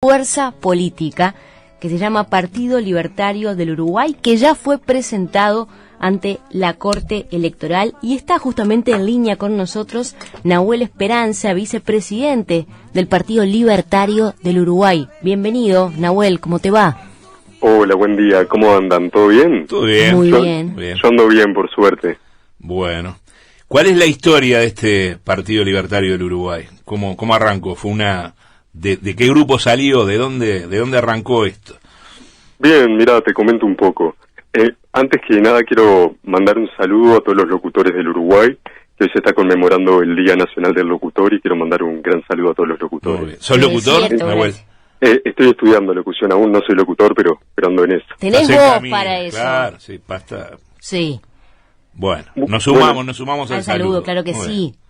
fuerza política que se llama Partido Libertario del Uruguay, que ya fue presentado ante la Corte Electoral y está justamente en línea con nosotros Nahuel Esperanza, vicepresidente del Partido Libertario del Uruguay. Bienvenido, Nahuel, ¿cómo te va? Hola, buen día, ¿cómo andan? ¿Todo bien? Todo bien. Muy bien. Yo ando bien, por suerte. Bueno, ¿cuál es la historia de este Partido Libertario del Uruguay? ¿Cómo arrancó? ¿Fue de qué grupo salió? ¿De dónde arrancó esto? Bien, mira, te comento un poco. Antes que nada quiero mandar un saludo a todos los locutores del Uruguay, que hoy se está conmemorando el Día Nacional del Locutor, y quiero mandar un gran saludo a todos los locutores. Muy bien. ¿Sos locutor, cierto, Nahuel? Estoy estudiando locución, aún no soy locutor, pero ando en eso. Tenés Hacé voz camino, para eso. Claro, sí, basta. Sí. Bueno, nos sumamos Al al saludo, claro que Muy sí. bien.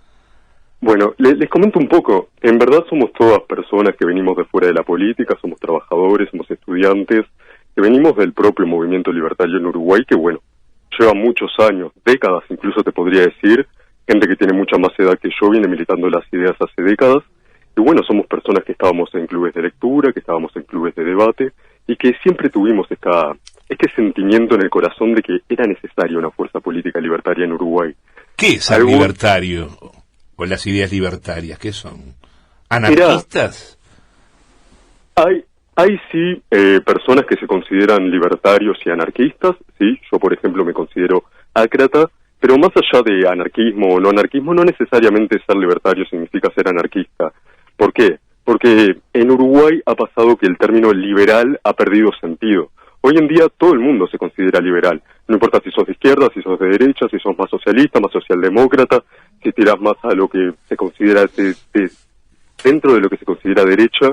Bueno, les comento un poco. En verdad somos todas personas que venimos de fuera de la política, somos trabajadores, somos estudiantes, que venimos del propio movimiento libertario en Uruguay, que bueno, lleva muchos años, décadas incluso te podría decir, gente que tiene mucha más edad que yo viene militando las ideas hace décadas, y bueno, somos personas que estábamos en clubes de lectura, que estábamos en clubes de debate, y que siempre tuvimos este sentimiento en el corazón de que era necesaria una fuerza política libertaria en Uruguay. ¿Qué es ser libertario? ¿O las ideas libertarias? ¿Qué son? ¿Anarquistas? Hay sí personas que se consideran libertarios y anarquistas, sí, yo por ejemplo me considero ácrata, pero más allá de anarquismo o no anarquismo, no necesariamente ser libertario significa ser anarquista. ¿Por qué? Porque en Uruguay ha pasado que el término liberal ha perdido sentido. Hoy en día todo el mundo se considera liberal, no importa si sos de izquierda, si sos de derecha, si sos más socialista, más socialdemócrata, si tirás más a lo que se considera dentro de lo que se considera derecha,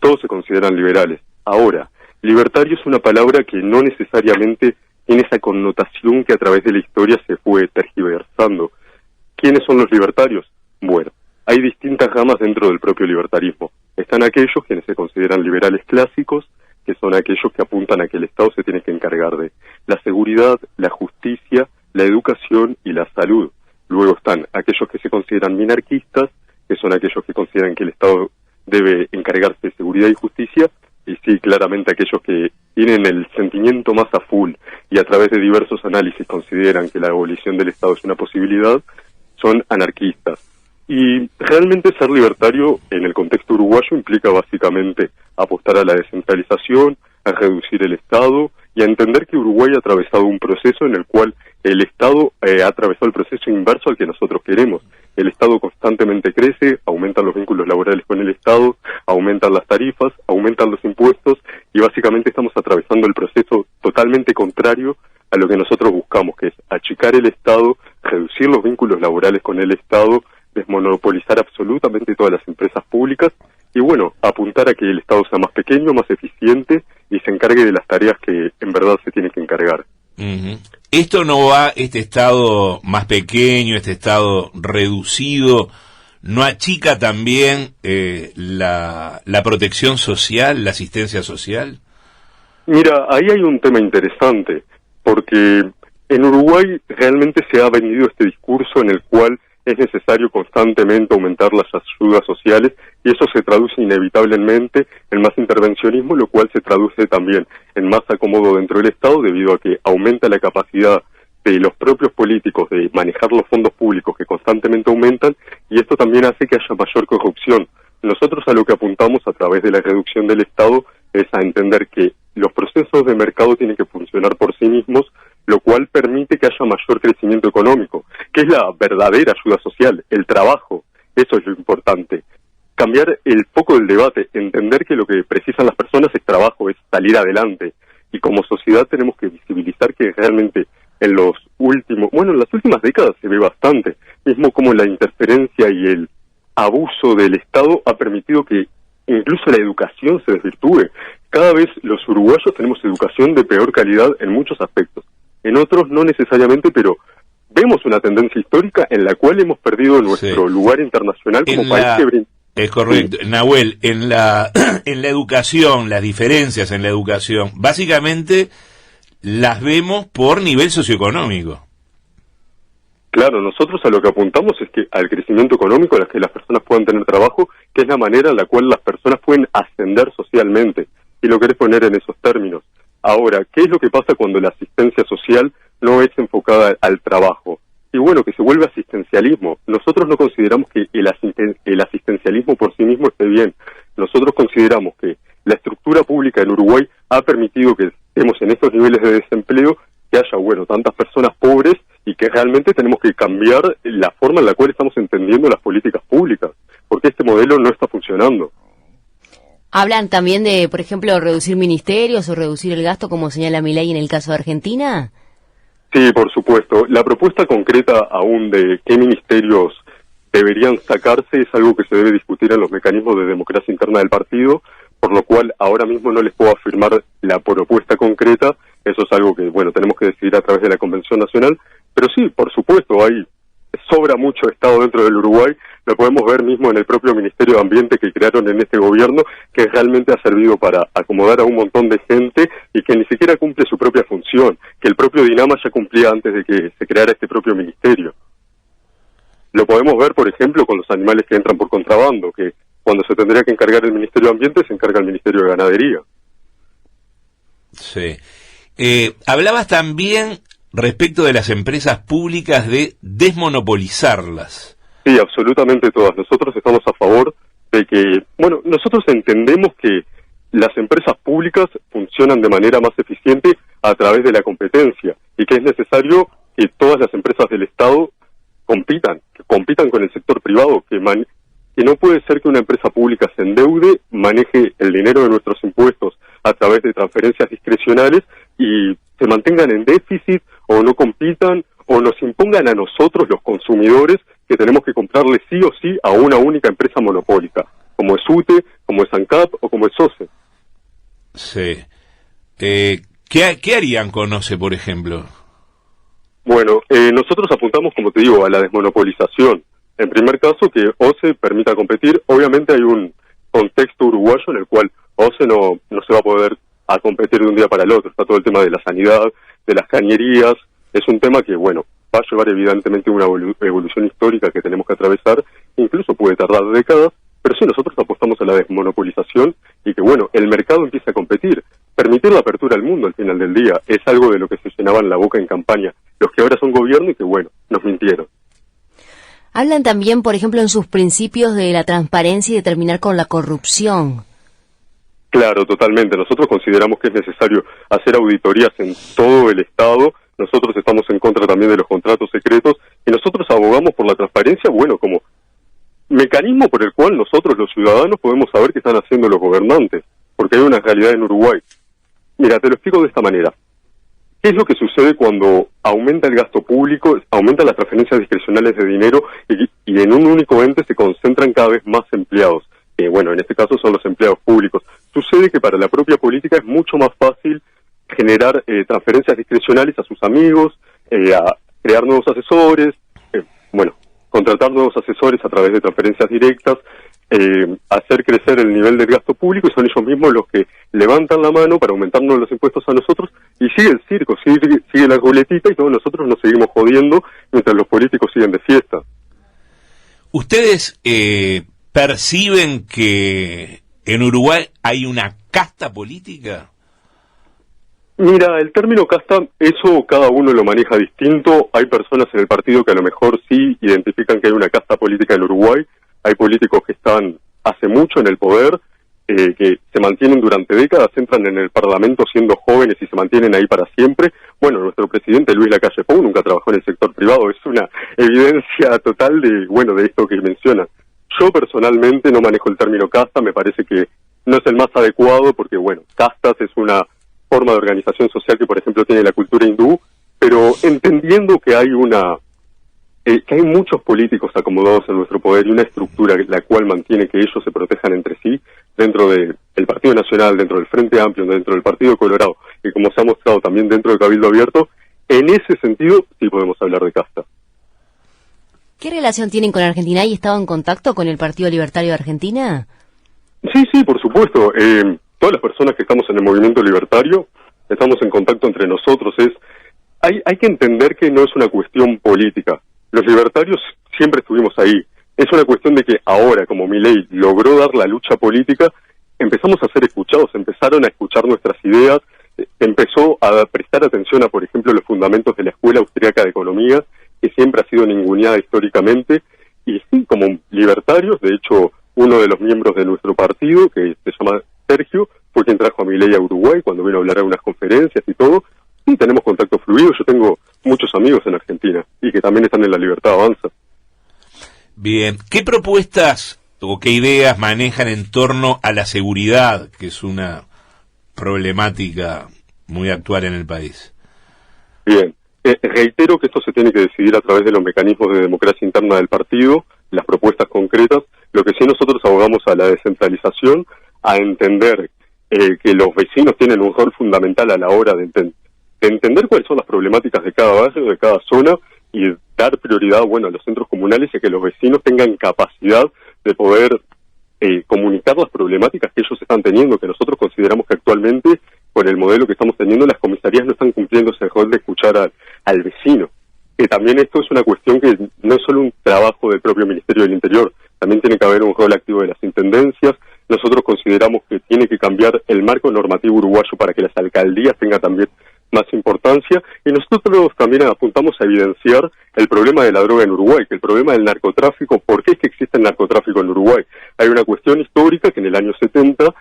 todos se consideran liberales. Ahora, libertario es una palabra que no necesariamente tiene esa connotación que a través de la historia se fue tergiversando. ¿Quiénes son los libertarios? Bueno, hay distintas gamas dentro del propio libertarismo. Están aquellos quienes se consideran liberales clásicos, que son aquellos que apuntan a que el Estado se tiene que encargar de la seguridad, la justicia, la educación y la salud. Luego están aquellos que se consideran minarquistas, que son aquellos que consideran que el Estado debe encargarse de seguridad y justicia, y sí, claramente aquellos que tienen el sentimiento más a full y a través de diversos análisis consideran que la abolición del Estado es una posibilidad, son anarquistas. Y realmente ser libertario en el contexto uruguayo implica básicamente apostar a la descentralización, a reducir el Estado y a entender que Uruguay ha atravesado un proceso en el cual el Estado ha atravesado el proceso inverso al que nosotros queremos. El Estado constantemente crece, aumentan los vínculos laborales con el Estado, aumentan las tarifas, aumentan los impuestos y básicamente estamos atravesando el proceso totalmente contrario a lo que nosotros buscamos, que es achicar el Estado, reducir los vínculos laborales con el Estado, desmonopolizar absolutamente todas las empresas públicas y bueno, apuntar a que el Estado sea más pequeño, más eficiente y se encargue de las tareas que en verdad se tiene que encargar. ¿Esto no va, este Estado más pequeño, este Estado reducido, no achica también la protección social, la asistencia social? Mira, ahí hay un tema interesante, porque en Uruguay realmente se ha vendido este discurso en el cual es necesario constantemente aumentar las ayudas sociales y eso se traduce inevitablemente en más intervencionismo, lo cual se traduce también en más acomodo dentro del Estado debido a que aumenta la capacidad de los propios políticos de manejar los fondos públicos que constantemente aumentan y esto también hace que haya mayor corrupción. Nosotros a lo que apuntamos a través de la reducción del Estado es a entender que los procesos de mercado tienen que funcionar por sí mismos, lo cual permite que haya mayor crecimiento económico, que es la verdadera ayuda social, el trabajo. Eso es lo importante. Cambiar el foco del debate, entender que lo que precisan las personas es trabajo, es salir adelante. Y como sociedad tenemos que visibilizar que realmente en las últimas décadas se ve bastante, mismo como la interferencia y el abuso del Estado ha permitido que incluso la educación se desvirtúe. Cada vez los uruguayos tenemos educación de peor calidad en muchos aspectos. En otros no necesariamente, pero vemos una tendencia histórica en la cual hemos perdido nuestro lugar internacional como país que brinda. Es correcto. Sí. Nahuel, en la educación, las diferencias en la educación, básicamente las vemos por nivel socioeconómico. Claro, nosotros a lo que apuntamos es que al crecimiento económico, a que las personas puedan tener trabajo, que es la manera en la cual las personas pueden ascender socialmente, y lo querés poner en esos términos. Ahora, ¿qué es lo que pasa cuando la asistencia social no es enfocada al trabajo? Y bueno, que se vuelve asistencialismo. Nosotros no consideramos que el asistencialismo por sí mismo esté bien. Nosotros consideramos que la estructura pública en Uruguay ha permitido que estemos en estos niveles de desempleo, que haya, bueno, tantas personas pobres, y que realmente tenemos que cambiar la forma en la cual estamos entendiendo las políticas públicas, porque este modelo no está funcionando. ¿Hablan también de, por ejemplo, reducir ministerios o reducir el gasto, como señala Milei en el caso de Argentina? Sí, por supuesto. La propuesta concreta aún de qué ministerios deberían sacarse es algo que se debe discutir en los mecanismos de democracia interna del partido, por lo cual ahora mismo no les puedo afirmar la propuesta concreta. Eso es algo que, bueno, tenemos que decidir a través de la Convención Nacional. Pero sí, por supuesto, sobra mucho Estado dentro del Uruguay. Lo podemos ver mismo en el propio Ministerio de Ambiente que crearon en este gobierno, que realmente ha servido para acomodar a un montón de gente y que ni siquiera cumple su propia función, que el propio Dinama ya cumplía antes de que se creara este propio ministerio. Lo podemos ver, por ejemplo, con los animales que entran por contrabando, que cuando se tendría que encargar el Ministerio de Ambiente, se encarga el Ministerio de Ganadería. Sí. Hablabas también respecto de las empresas públicas de desmonopolizarlas. Sí, absolutamente todas. Nosotros estamos a favor de que, bueno, nosotros entendemos que las empresas públicas funcionan de manera más eficiente a través de la competencia y que es necesario que todas las empresas del Estado que compitan con el sector privado, que no puede ser que una empresa pública se endeude, maneje el dinero de nuestros impuestos a través de transferencias discrecionales y se mantengan en déficit o no compitan o nos impongan a nosotros los consumidores que tenemos que comprarle sí o sí a una única empresa monopólica, como es UTE, como es ANCAP o como es SOCE. Sí. ¿Qué harían con OCE, por ejemplo? Bueno, nosotros apuntamos, como te digo, a la desmonopolización. En primer caso, que OCE permita competir. Obviamente hay un contexto uruguayo en el cual OCE no se va a poder a competir de un día para el otro. Está todo el tema de la sanidad, de las cañerías. Es un tema que, bueno, va a llevar evidentemente una evolución histórica que tenemos que atravesar. Incluso puede tardar décadas, pero sí nosotros apostamos a la desmonopolización y que, bueno, el mercado empiece a competir. Permitir la apertura al mundo al final del día es algo de lo que se llenaban la boca en campaña los que ahora son gobierno y que, bueno, nos mintieron. Hablan también, por ejemplo, en sus principios de la transparencia y de terminar con la corrupción. Claro, totalmente. Nosotros consideramos que es necesario hacer auditorías en todo el Estado. Nosotros estamos en contra también de los contratos secretos y nosotros abogamos por la transparencia, bueno, como mecanismo por el cual nosotros los ciudadanos podemos saber qué están haciendo los gobernantes, porque hay una realidad en Uruguay. Mira, te lo explico de esta manera. ¿Qué es lo que sucede cuando aumenta el gasto público, aumentan las transferencias discrecionales de dinero y en un único ente se concentran cada vez más empleados? Bueno, en este caso son los empleados públicos. Sucede que para la propia política es mucho más fácil generar transferencias discrecionales a sus amigos, a crear nuevos asesores, contratar nuevos asesores a través de transferencias directas, hacer crecer el nivel del gasto público y son ellos mismos los que levantan la mano para aumentarnos los impuestos a nosotros y sigue el circo, sigue la ruletita y todos nosotros nos seguimos jodiendo mientras los políticos siguen de fiesta. ¿Ustedes perciben que en Uruguay hay una casta política? Mira, el término casta, eso cada uno lo maneja distinto. Hay personas en el partido que a lo mejor sí identifican que hay una casta política en Uruguay. Hay políticos que están hace mucho en el poder, que se mantienen durante décadas, entran en el Parlamento siendo jóvenes y se mantienen ahí para siempre. Bueno, nuestro presidente Luis Lacalle Pou nunca trabajó en el sector privado. Es una evidencia total de esto que menciona. Yo personalmente no manejo el término casta, me parece que no es el más adecuado porque, castas es una forma de organización social que, por ejemplo, tiene la cultura hindú, pero entendiendo que hay que hay muchos políticos acomodados en nuestro poder y una estructura la cual mantiene que ellos se protejan entre sí dentro del Partido Nacional, dentro del Frente Amplio, dentro del Partido Colorado y como se ha mostrado también dentro del Cabildo Abierto, en ese sentido sí podemos hablar de casta. ¿Qué relación tienen con Argentina? ¿Hay estado en contacto con el Partido Libertario de Argentina? Sí, por supuesto. Todas las personas que estamos en el movimiento libertario estamos en contacto entre nosotros. Hay que entender que no es una cuestión política. Los libertarios siempre estuvimos ahí. Es una cuestión de que ahora, como Milei logró dar la lucha política, empezamos a ser escuchados, empezaron a escuchar nuestras ideas, empezó a prestar atención a, por ejemplo, los fundamentos de la Escuela Austriaca de Economía, que siempre ha sido ninguneada históricamente, y sí, como libertarios, de hecho, uno de los miembros de nuestro partido, que se llama Sergio, fue quien trajo a Milei a Uruguay cuando vino a hablar a unas conferencias y todo. Sí, tenemos contacto fluido. Yo tengo muchos amigos en Argentina y que también están en La Libertad Avanza. Bien, ¿qué propuestas o qué ideas manejan en torno a la seguridad, que es una problemática muy actual en el país? Bien, reitero que esto se tiene que decidir a través de los mecanismos de democracia interna del partido, las propuestas concretas. Lo que sí nosotros abogamos a la descentralización, a entender que los vecinos tienen un rol fundamental a la hora de entender cuáles son las problemáticas de cada barrio, de cada zona, y dar prioridad, bueno, a los centros comunales y a que los vecinos tengan capacidad de poder comunicar las problemáticas que ellos están teniendo, que nosotros consideramos que actualmente, con el modelo que estamos teniendo, las comisarías no están cumpliendo ese rol de escuchar al vecino. También esto es una cuestión que no es solo un trabajo del propio Ministerio del Interior, también tiene que haber un rol activo de las intendencias. Nosotros consideramos que tiene que cambiar el marco normativo uruguayo para que las alcaldías tengan también más importancia, y nosotros también apuntamos a evidenciar el problema de la droga en Uruguay, que el problema del narcotráfico. ¿Por qué es que existe el narcotráfico en Uruguay? Hay una cuestión histórica que en el año 70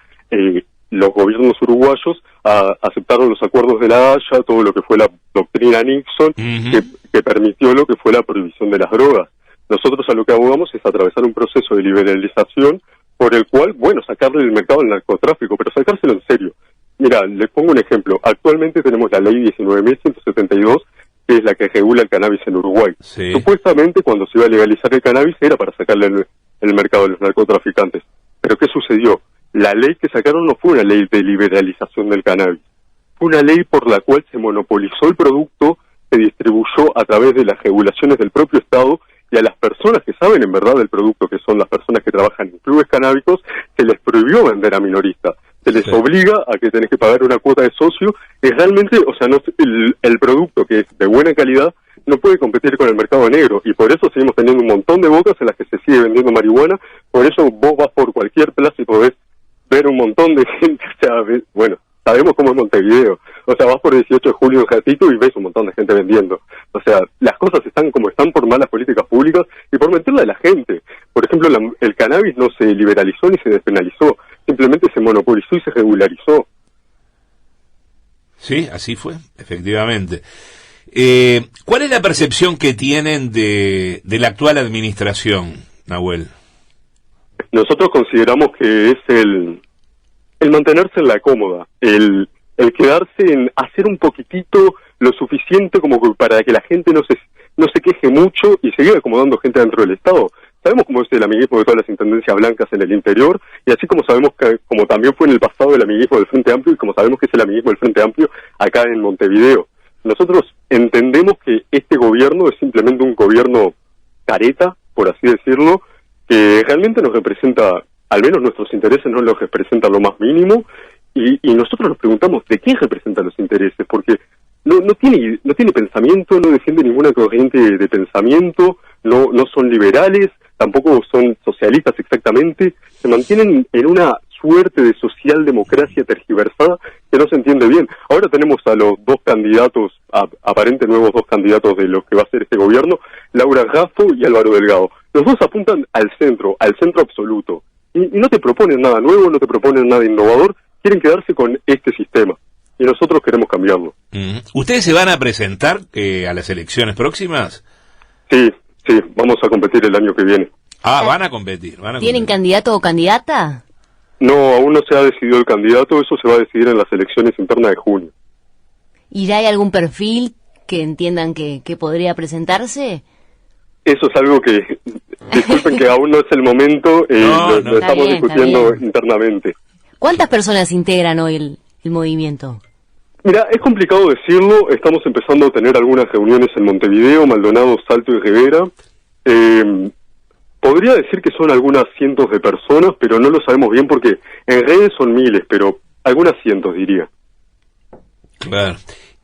los gobiernos uruguayos aceptaron los acuerdos de La Haya, todo lo que fue la doctrina Nixon, que permitió lo que fue la prohibición de las drogas. Nosotros a lo que abogamos es atravesar un proceso de liberalización por el cual, bueno, sacarle del mercado al narcotráfico, pero sacárselo en serio. Mira, les pongo un ejemplo. Actualmente tenemos la ley 19.172, que es la que regula el cannabis en Uruguay. Sí. Supuestamente, cuando se iba a legalizar el cannabis, era para sacarle el mercado a los narcotraficantes. ¿Pero qué sucedió? La ley que sacaron no fue una ley de liberalización del cannabis. Fue una ley por la cual se monopolizó el producto, se distribuyó a través de las regulaciones del propio Estado, y a las personas que saben en verdad del producto, que son las personas que trabajan en clubes canábicos, se les prohibió vender a minoristas. Se les obliga a que tenés que pagar una cuota de socio, y realmente, o sea, no, el producto que es de buena calidad no puede competir con el mercado negro, y por eso seguimos teniendo un montón de bocas en las que se sigue vendiendo marihuana. Por eso vos vas por cualquier plaza y podés ver un montón de gente, o sea, bueno, sabemos cómo es Montevideo, o sea, vas por el 18 de julio en Jatito y ves un montón de gente vendiendo. O sea, las cosas están como están por malas políticas públicas y por mentirle a la gente. Por ejemplo, el cannabis no se liberalizó ni se despenalizó, simplemente se monopolizó y se regularizó. Sí, así fue, efectivamente. ¿Cuál es la percepción que tienen de la actual administración, Nahuel? Nosotros consideramos que es el mantenerse en la cómoda, el quedarse en hacer un poquitito lo suficiente como para que la gente no se queje mucho y seguir acomodando gente dentro del Estado. Sabemos cómo es el amiguismo de todas las intendencias blancas en el interior, y así como sabemos que, como también fue en el pasado el amiguismo del Frente Amplio, y como sabemos que es el amiguismo del Frente Amplio acá en Montevideo. Nosotros entendemos que este gobierno es simplemente un gobierno careta, por así decirlo, que realmente nos representa, al menos nuestros intereses no los representan lo más mínimo, y nosotros nos preguntamos de qué representan los intereses, porque no tiene pensamiento, no defiende ninguna corriente de pensamiento, no son liberales, tampoco son socialistas exactamente, se mantienen en una suerte de socialdemocracia tergiversada que no se entiende bien. Ahora tenemos a los dos candidatos, aparente nuevos dos candidatos de lo que va a ser este gobierno, Laura Raffo y Álvaro Delgado. Los dos apuntan al centro absoluto. Y no te proponen nada nuevo, no te proponen nada innovador, quieren quedarse con este sistema. Y nosotros queremos cambiarlo. ¿Ustedes se van a presentar a las elecciones próximas? Sí, vamos a competir el año que viene. Van a competir. ¿Tienen candidato o candidata? No, aún no se ha decidido el candidato, eso se va a decidir en las elecciones internas de junio. ¿Y ya hay algún perfil que entiendan que podría presentarse? Eso es algo que, disculpen que aún no es el momento, lo estamos discutiendo internamente. ¿Cuántas personas integran hoy el movimiento? Mira, es complicado decirlo, estamos empezando a tener algunas reuniones en Montevideo, Maldonado, Salto y Rivera. Podría decir que son algunas cientos de personas, pero no lo sabemos bien porque en redes son miles, pero algunas cientos diría. Claro.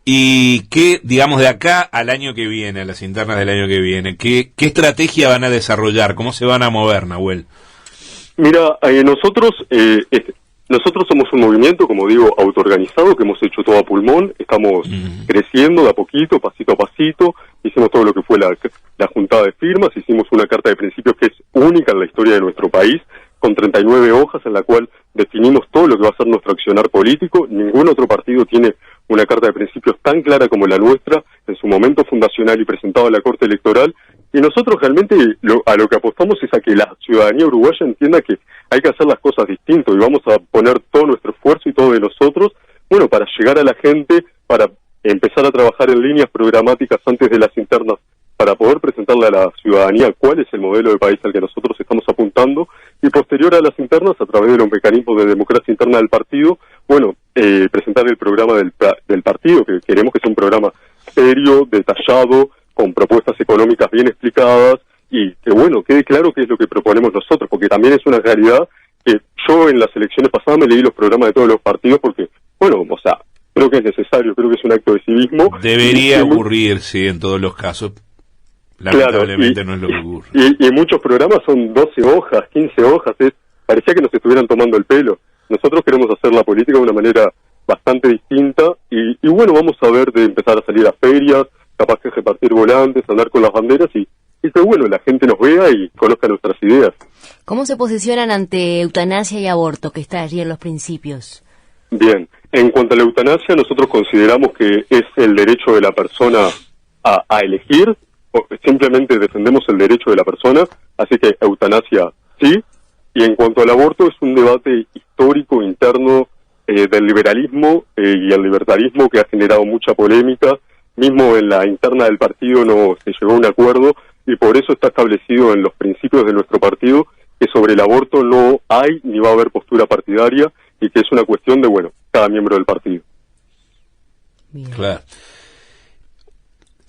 ¿Y qué, digamos, de acá al año que viene, a las internas del año que viene, qué estrategia van a desarrollar? ¿Cómo se van a mover, Nahuel? Mira, nosotros somos un movimiento, como digo, autoorganizado, que hemos hecho todo a pulmón, estamos creciendo de a poquito, pasito a pasito, hicimos todo lo que fue la juntada de firmas, hicimos una carta de principios que es única en la historia de nuestro país, con 39 hojas en la cual definimos todo lo que va a ser nuestro accionar político. Ningún otro partido tiene una carta de principios tan clara como la nuestra, en su momento fundacional y presentado a la Corte Electoral, y nosotros realmente a lo que apostamos es a que la ciudadanía uruguaya entienda que hay que hacer las cosas distinto, y vamos a poner todo nuestro esfuerzo y todo de nosotros, bueno, para llegar a la gente, para empezar a trabajar en líneas programáticas antes de las internas, para poder presentarle a la ciudadanía cuál es el modelo de país al que nosotros estamos apuntando, y posterior a las internas, a través de los mecanismos de democracia interna del partido, bueno, presentar el programa del partido, que queremos que sea un programa serio, detallado, con propuestas económicas bien explicadas, y que, bueno, quede claro qué es lo que proponemos nosotros, porque también es una realidad que yo en las elecciones pasadas me leí los programas de todos los partidos, porque, bueno, o sea, creo que es necesario, creo que es un acto de civismo. Debería ocurrir, sí, en todos los casos. Lamentablemente claro, no es lo que ocurre. Y muchos programas son 12 hojas, 15 hojas, parecía que nos estuvieran tomando el pelo. Nosotros queremos hacer la política de una manera bastante distinta, y bueno, vamos a ver de empezar a salir a ferias, capaz que repartir volantes, andar con las banderas, y que bueno, la gente nos vea y conozca nuestras ideas. ¿Cómo se posicionan ante eutanasia y aborto, que está allí en los principios? Bien, en cuanto a la eutanasia, nosotros consideramos que es el derecho de la persona a elegir, simplemente defendemos el derecho de la persona, así que eutanasia sí, y en cuanto al aborto es un debate histórico interno del liberalismo y el libertarismo que ha generado mucha polémica, mismo en la interna del partido no se llegó a un acuerdo, y por eso está establecido en los principios de nuestro partido que sobre el aborto no hay ni va a haber postura partidaria, y que es una cuestión de, bueno, cada miembro del partido. Bien. Claro.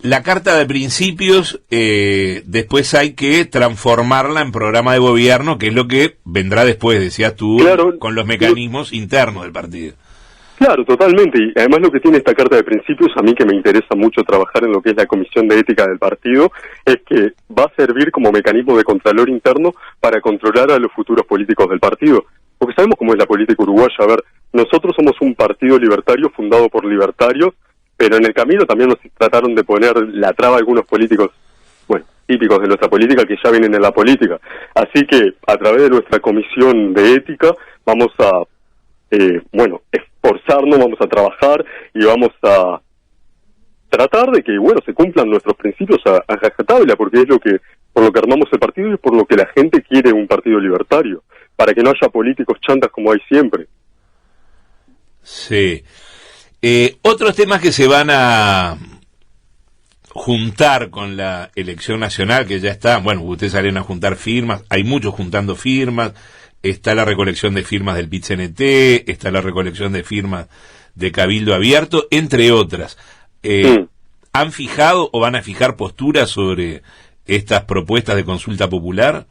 La carta de principios, después hay que transformarla en programa de gobierno, que es lo que vendrá después, decías tú, claro, con los mecanismos internos del partido. Claro, totalmente, y además lo que tiene esta carta de principios, a mí que me interesa mucho trabajar en lo que es la Comisión de Ética del partido, es que va a servir como mecanismo de contralor interno para controlar a los futuros políticos del partido. Porque sabemos cómo es la política uruguaya. A ver, nosotros somos un partido libertario fundado por libertarios, pero en el camino también nos trataron de poner la traba a algunos políticos, bueno, típicos de nuestra política, que ya vienen en la política. Así que a través de nuestra Comisión de Ética vamos a, esforzarnos, vamos a trabajar y vamos a tratar de que, bueno, se cumplan nuestros principios a rajatabla, porque es por lo que armamos el partido y por lo que la gente quiere un partido libertario, para que no haya políticos chantas como hay siempre. Sí. Otros temas que se van a juntar con la elección nacional, que ya está, bueno, ustedes salen a juntar firmas, hay muchos juntando firmas, está la recolección de firmas del PIT-CNT, está la recolección de firmas de Cabildo Abierto, entre otras. ¿Han fijado o van a fijar posturas sobre estas propuestas de consulta popular?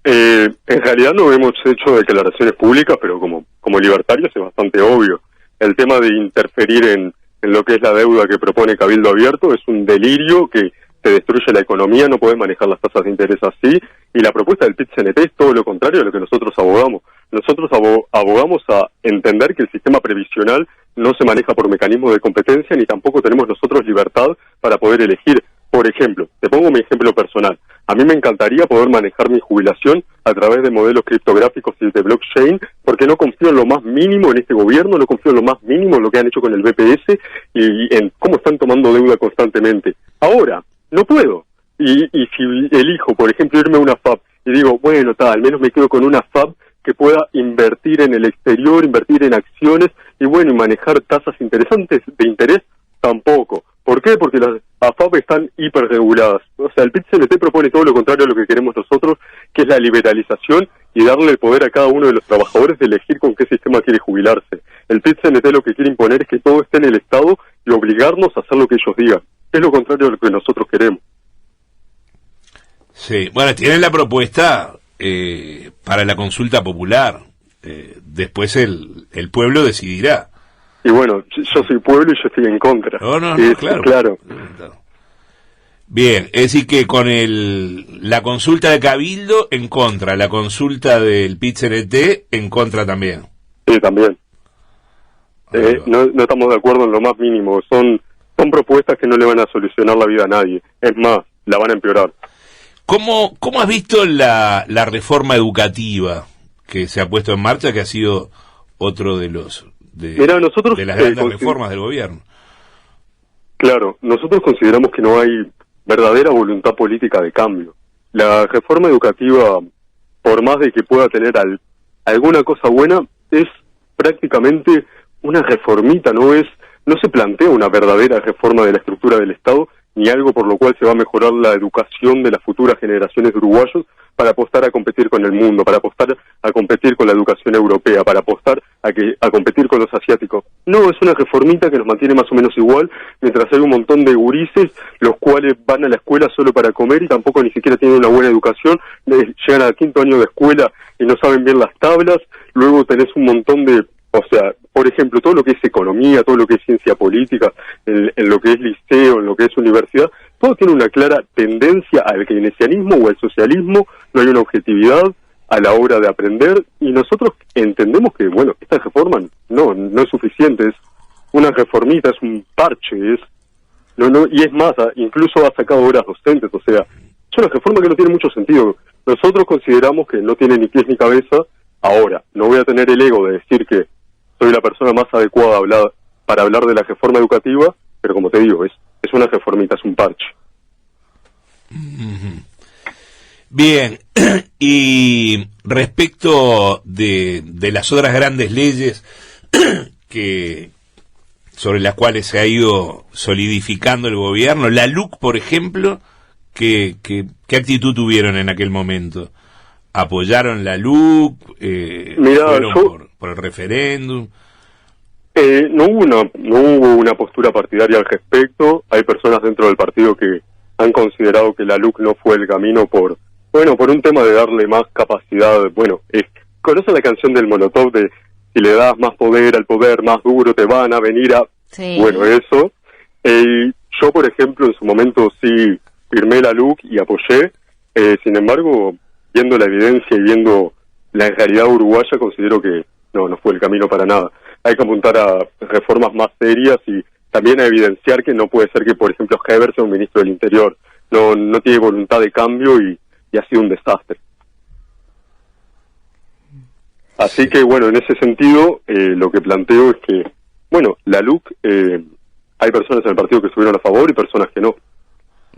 En realidad no hemos hecho declaraciones públicas, pero como libertarios es bastante obvio. El tema de interferir en lo que es la deuda que propone Cabildo Abierto es un delirio que te destruye la economía, no podés manejar las tasas de interés así, y la propuesta del PIT-CNT es todo lo contrario de lo que nosotros abogamos. Nosotros abogamos a entender que el sistema previsional no se maneja por mecanismos de competencia, ni tampoco tenemos nosotros libertad para poder elegir. Por ejemplo, te pongo mi ejemplo personal. A mí me encantaría poder manejar mi jubilación a través de modelos criptográficos y de blockchain, porque no confío en lo más mínimo en este gobierno, no confío en lo más mínimo en lo que han hecho con el BPS y en cómo están tomando deuda constantemente. Ahora, no puedo. Y si elijo, por ejemplo, irme a una FAB y digo, bueno, al menos me quedo con una FAB que pueda invertir en el exterior, invertir en acciones y bueno, y manejar tasas interesantes de interés, tampoco. ¿Por qué? Porque las AFAP están hiperreguladas. O sea, el PIT-CNT propone todo lo contrario a lo que queremos nosotros, que es la liberalización y darle el poder a cada uno de los trabajadores de elegir con qué sistema quiere jubilarse. El PIT-CNT lo que quiere imponer es que todo esté en el Estado y obligarnos a hacer lo que ellos digan. Es lo contrario a lo que nosotros queremos. Sí, bueno, tienen la propuesta para la consulta popular. Después el pueblo decidirá. Y bueno, yo soy pueblo y yo estoy en contra. No, claro. Claro. Bien, es decir que con la consulta de Cabildo en contra, la consulta del PIT-CNT en contra también. Sí, también. No estamos de acuerdo en lo más mínimo. Son propuestas que no le van a solucionar la vida a nadie. Es más, la van a empeorar. ¿Cómo has visto la reforma educativa que se ha puesto en marcha, que ha sido otro de las grandes reformas del gobierno? Claro, nosotros consideramos que no hay verdadera voluntad política de cambio. La reforma educativa, por más de que pueda tener alguna cosa buena, es prácticamente una reformita, no se plantea una verdadera reforma de la estructura del Estado, ni algo por lo cual se va a mejorar la educación de las futuras generaciones de uruguayos para apostar a competir con el mundo, para apostar a competir con la educación europea, para apostar a competir con los asiáticos. No, es una reformita que nos mantiene más o menos igual, mientras hay un montón de gurises, los cuales van a la escuela solo para comer y tampoco ni siquiera tienen una buena educación, llegan al 5º año de escuela y no saben bien las tablas, luego tenés un montón de... O sea, por ejemplo, todo lo que es economía, todo lo que es ciencia política, en lo que es liceo, en lo que es universidad, todo tiene una clara tendencia al keynesianismo o al socialismo, no hay una objetividad a la hora de aprender, y nosotros entendemos que, bueno, esta reforma no es suficiente, es una reformita, es un parche, y es más, incluso ha sacado horas docentes, o sea, es una reforma que no tiene mucho sentido. Nosotros consideramos que no tiene ni pies ni cabeza. Ahora, no voy a tener el ego de decir que soy la persona más adecuada para hablar de la reforma educativa, pero como te digo, es una reformita, es un parche. Bien, y respecto de las otras grandes leyes sobre las cuales se ha ido solidificando el gobierno, la LUC, por ejemplo, ¿qué actitud tuvieron en aquel momento? ¿Apoyaron la LUC? ¿Fueron por el referéndum? No hubo una postura partidaria al respecto. Hay personas dentro del partido que han considerado que la LUC no fue el camino por un tema de darle más capacidad. ¿Conoce la canción del Molotov de si le das más poder al poder, más duro te van a venir a...? Sí. Bueno, eso. Yo, por ejemplo, en su momento sí firmé la LUC y apoyé. Sin embargo, viendo la evidencia y viendo la realidad uruguaya, considero que no fue el camino para nada. Hay que apuntar a reformas más serias y también a evidenciar que no puede ser que, por ejemplo, Heber sea un ministro del Interior. No tiene voluntad de cambio y ha sido un desastre. Así que, bueno, en ese sentido, lo que planteo es que, la LUC, hay personas en el partido que estuvieron a favor y personas que no.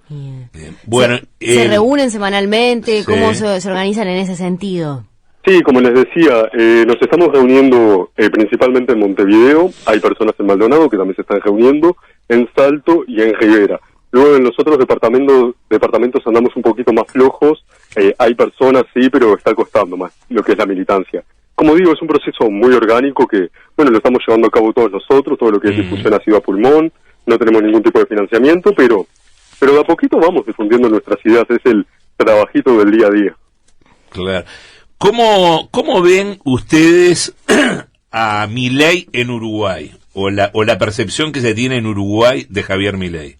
Bien. Bueno, ¿Se reúnen semanalmente? Sí. ¿Cómo se organizan en ese sentido? Sí, como les decía, nos estamos reuniendo principalmente en Montevideo. Hay personas en Maldonado que también se están reuniendo, en Salto y en Rivera. Luego en los otros departamentos andamos un poquito más flojos. Hay personas, sí, pero está costando más lo que es la militancia. Como digo, es un proceso muy orgánico que, lo estamos llevando a cabo todos nosotros. Todo lo que es difusión ha sido a pulmón. No tenemos ningún tipo de financiamiento, pero de a poquito vamos difundiendo nuestras ideas. Es el trabajito del día a día. Claro. ¿Cómo ven ustedes a Milei en Uruguay? O la percepción que se tiene en Uruguay de Javier Milei.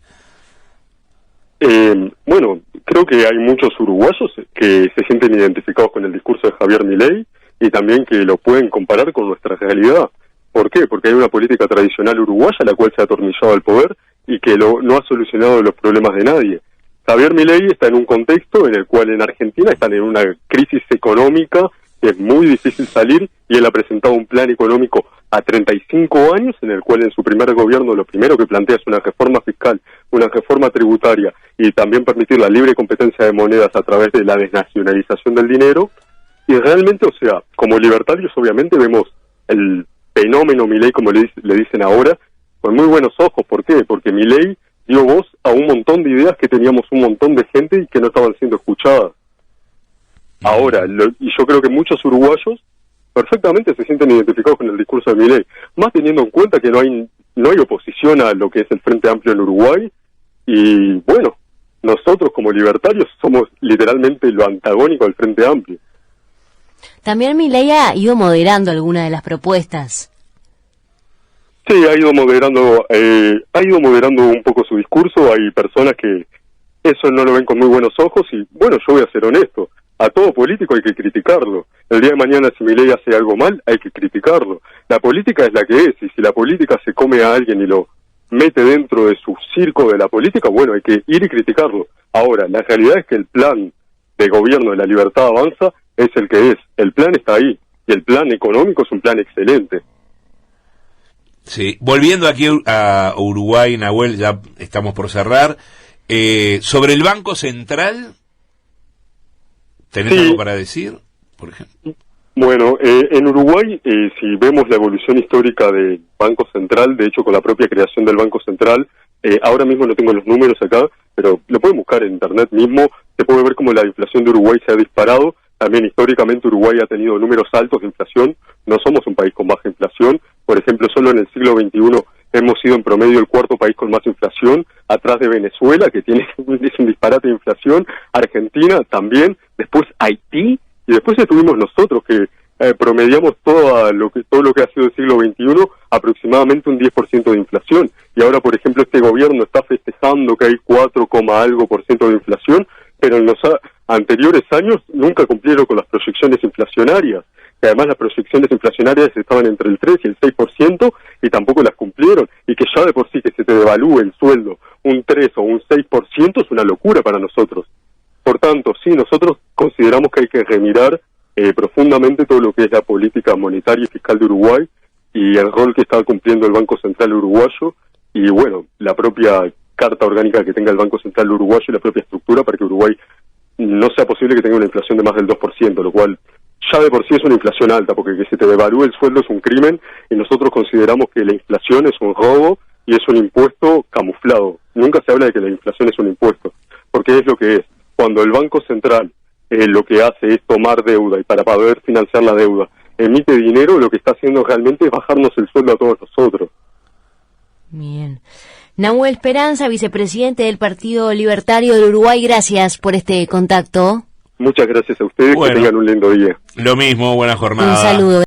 Creo que hay muchos uruguayos que se sienten identificados con el discurso de Javier Milei y también que lo pueden comparar con nuestra realidad. ¿Por qué? Porque hay una política tradicional uruguaya la cual se ha atornillado al poder y que no ha solucionado los problemas de nadie. Javier Milei está en un contexto en el cual en Argentina están en una crisis económica que es muy difícil salir, y él ha presentado un plan económico a 35 años en el cual en su primer gobierno lo primero que plantea es una reforma fiscal, una reforma tributaria y también permitir la libre competencia de monedas a través de la desnacionalización del dinero. Y realmente, como libertarios obviamente vemos el fenómeno Milei, como le dicen ahora, con muy buenos ojos. ¿Por qué? Porque Milei dio voz a un montón de ideas que teníamos un montón de gente y que no estaban siendo escuchadas. Ahora, y yo creo que muchos uruguayos perfectamente se sienten identificados con el discurso de Milei, más teniendo en cuenta que no hay oposición a lo que es el Frente Amplio en Uruguay, y nosotros como libertarios somos literalmente lo antagónico al Frente Amplio. También Milei ha ido moderando algunas de las propuestas. Sí, ha ido moderando un poco su discurso. Hay personas que eso no lo ven con muy buenos ojos y, bueno, yo voy a ser honesto. A todo político hay que criticarlo. El día de mañana, si Milei hace algo mal, hay que criticarlo. La política es la que es, y si la política se come a alguien y lo mete dentro de su circo de la política, bueno, hay que ir y criticarlo. Ahora, la realidad es que el plan de gobierno de La Libertad Avanza es el que es. El plan está ahí, y el plan económico es un plan excelente. Sí, volviendo aquí a Uruguay, Nahuel, ya estamos por cerrar. Sobre el Banco Central, ¿tenés algo para decir, por ejemplo? Bueno, en Uruguay, si vemos la evolución histórica del Banco Central, de hecho con la propia creación del Banco Central, ahora mismo no tengo los números acá, pero lo pueden buscar en internet mismo, se puede ver cómo la inflación de Uruguay se ha disparado. También históricamente Uruguay ha tenido números altos de inflación, no somos un país con baja inflación. Por ejemplo, solo en el siglo XXI hemos sido en promedio el cuarto país con más inflación, atrás de Venezuela, que tiene un disparate de inflación, Argentina también, después Haití, y después estuvimos nosotros, que promediamos todo lo que ha sido el siglo XXI, aproximadamente un 10% de inflación. Y ahora, por ejemplo, este gobierno está festejando que hay 4, algo por ciento de inflación, pero en los anteriores años nunca cumplieron con las proyecciones inflacionarias, que además las proyecciones inflacionarias estaban entre el 3 y el 6% y tampoco las cumplieron, y que ya de por sí que se te devalúe el sueldo un 3 o un 6% es una locura para nosotros. Por tanto, sí, nosotros consideramos que hay que remirar profundamente todo lo que es la política monetaria y fiscal de Uruguay y el rol que está cumpliendo el Banco Central uruguayo y, bueno, la propia carta orgánica que tenga el Banco Central uruguayo y la propia estructura para que Uruguay no sea posible que tenga una inflación de más del 2%, lo cual ya de por sí es una inflación alta, porque que se te devalúe el sueldo es un crimen y nosotros consideramos que la inflación es un robo y es un impuesto camuflado. Nunca se habla de que la inflación es un impuesto, porque es lo que es. Cuando el Banco Central lo que hace es tomar deuda y para poder financiar la deuda emite dinero, lo que está haciendo realmente es bajarnos el sueldo a todos nosotros. Bien. Nahuel Esperanza, vicepresidente del Partido Libertario del Uruguay, gracias por este contacto. Muchas gracias a ustedes, bueno, que tengan un lindo día. Lo mismo, buena jornada. Un saludo.